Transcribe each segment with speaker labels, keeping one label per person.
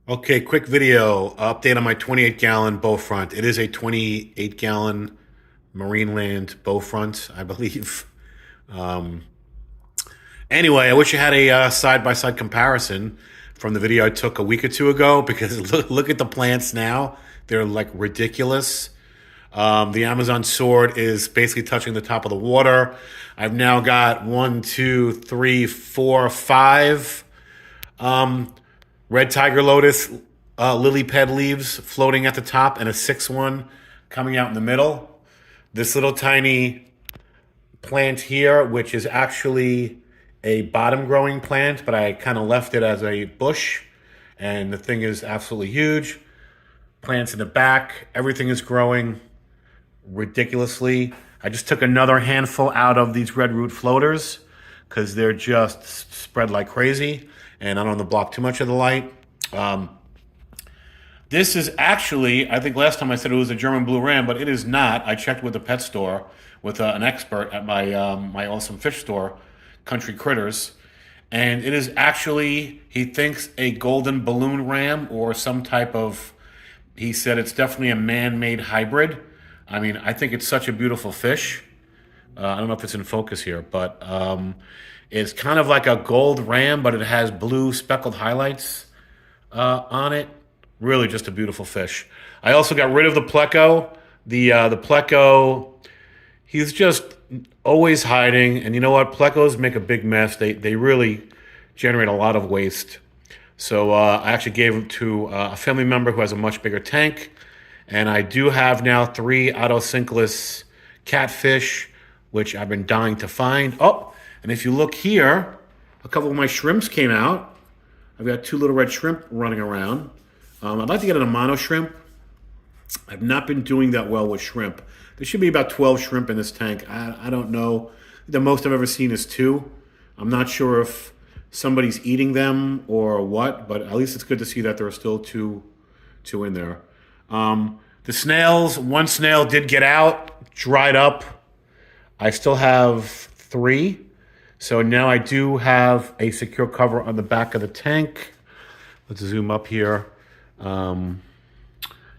Speaker 1: Okay, quick video update on my 28-gallon bow front. It is a 28-gallon Marineland bow front, I believe. Um, anyway, I wish I had a side-by-side comparison from the video I took a week or two ago because look at the plants now. They're like ridiculous. The Amazon sword is basically touching the top of the water. I've now got one, two, three, four, five. Red tiger lotus, lily pad leaves floating at the top, and a sixth one coming out in the middle. This little tiny plant here, which is actually a bottom growing plant, but I kind of left it as a bush, and the thing is absolutely huge. Plants in the back, everything is growing ridiculously. I just took another handful out of these red root floaters because they're just spread like crazy, and I don't want to block too much of the light. This is actually, I think last time I said it was a German blue ram, but it is not. I checked with the pet store with an expert at my awesome fish store, Country Critters, and it is actually, he thinks, a golden balloon ram or some type of, he said it's definitely a man-made hybrid. I mean, I think it's such a beautiful fish. I don't know if it's in focus here, but it's kind of like a gold ram, but it has blue speckled highlights on it. Really just a beautiful fish. I also got rid of the pleco. The pleco, he's just always hiding. And you know what? Plecos make a big mess. They really generate a lot of waste. So I actually gave him to a family member who has a much bigger tank. And I do have now 3 autocinkless catfish, which I've been dying to find. Oh, and if you look here, a couple of my shrimps came out. I've got 2 little red shrimp running around. I'd like to get an mono shrimp. I've not been doing that well with shrimp. There should be about 12 shrimp in this tank. I don't know. The most I've ever seen is 2. I'm not sure if somebody's eating them or what, but at least it's good to see that there are still two in there. The snails, one snail did get out, dried up. I still have 3. So now I do have a secure cover on the back of the tank. Let's zoom up here.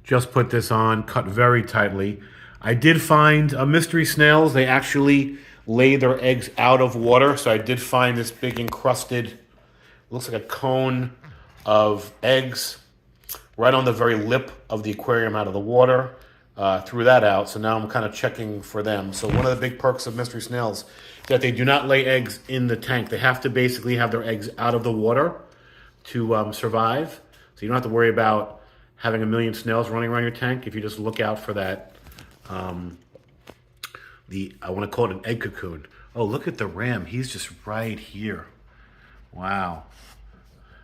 Speaker 1: Just put this on, cut very tightly. I did find mystery snails. They actually lay their eggs out of water. So I did find this big encrusted, looks like a cone of eggs right on the very lip of the aquarium out of the water. Threw that out. So now I'm kind of checking for them. So one of the big perks of mystery snails is that they do not lay eggs in the tank. They have to basically have their eggs out of the water to survive. So you don't have to worry about having a million snails running around your tank if you just look out for that. I want to call it an egg cocoon. Oh, look at the ram. He's just right here. Wow.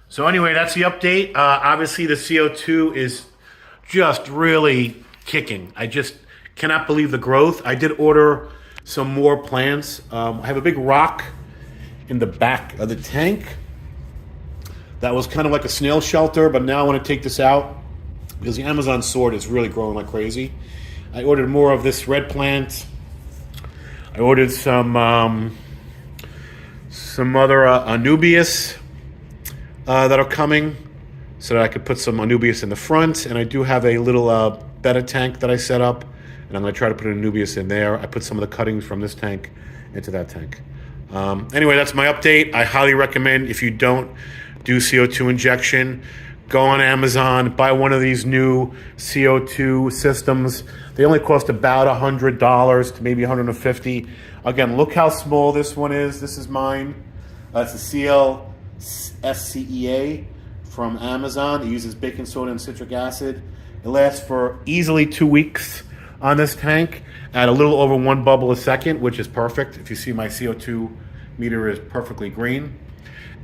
Speaker 1: So anyway, that's the update. Obviously, the CO2 is just really kicking. I just cannot believe the growth. I did order some more plants. I have a big rock in the back of the tank. That was kind of like a snail shelter, but now I want to take this out because the Amazon sword is really growing like crazy. I ordered more of this red plant. I ordered some other Anubias that are coming so that I could put some Anubias in the front. And I do have a little betta tank that I set up, and I'm going to try to put an Anubias in there. I put some of the cuttings from this tank into that tank. Anyway, that's my update. I highly recommend, if you don't do CO2 injection, go on Amazon, buy one of these new CO2 systems. They only cost about $100 to maybe $150. Again, look how small this one is. This is mine. It's a Clscea from Amazon. It uses baking soda and citric acid. It lasts for easily 2 weeks on this tank at a little over 1 bubble a second, which is perfect. If you see, my CO2 meter is perfectly green.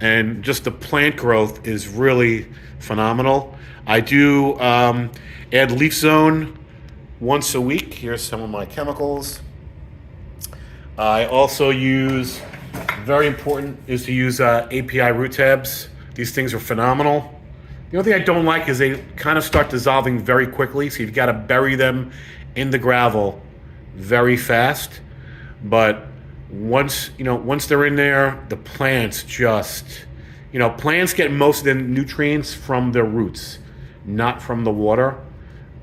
Speaker 1: And just the plant growth is really phenomenal. I do add Leafzone once a week. Here's some of my chemicals. I also use, very important, is to use API root tabs. These things are phenomenal. The only thing I don't like is they kind of start dissolving very quickly, so you've got to bury them in the gravel very fast. But once they're in there, the plants just Plants get most of their nutrients from their roots, not from the water.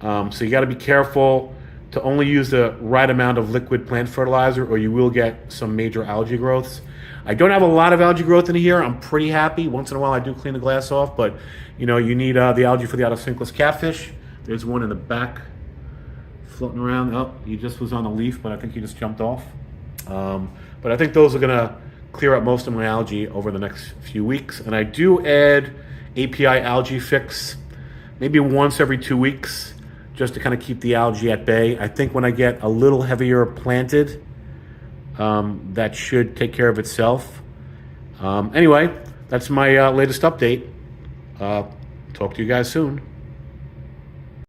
Speaker 1: So you got to be careful to only use the right amount of liquid plant fertilizer, or you will get some major algae growths. I don't have a lot of algae growth in here. I'm pretty happy. Once in a while, I do clean the glass off, but you need the algae for the autosynclus catfish. There's one in the back floating around. Oh, he just was on the leaf, but I think he just jumped off. But I think those are gonna clear up most of my algae over the next few weeks. And I do add API algae fix maybe once every 2 weeks, just to kind of keep the algae at bay. I think when I get a little heavier planted, that should take care of itself. Anyway, that's my latest update. Talk to you guys soon.